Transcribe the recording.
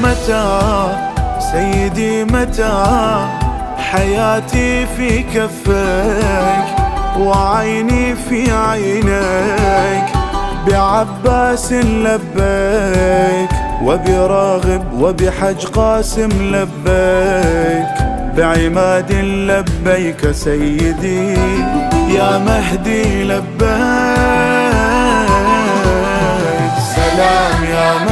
متى سيدي متى حياتي في كفك وعيني في عينيك، بعباس لبيك وبراغب وبحج قاسم لبيك، بعماد لبيك سيدي يا مهدي لبيك. سلام يا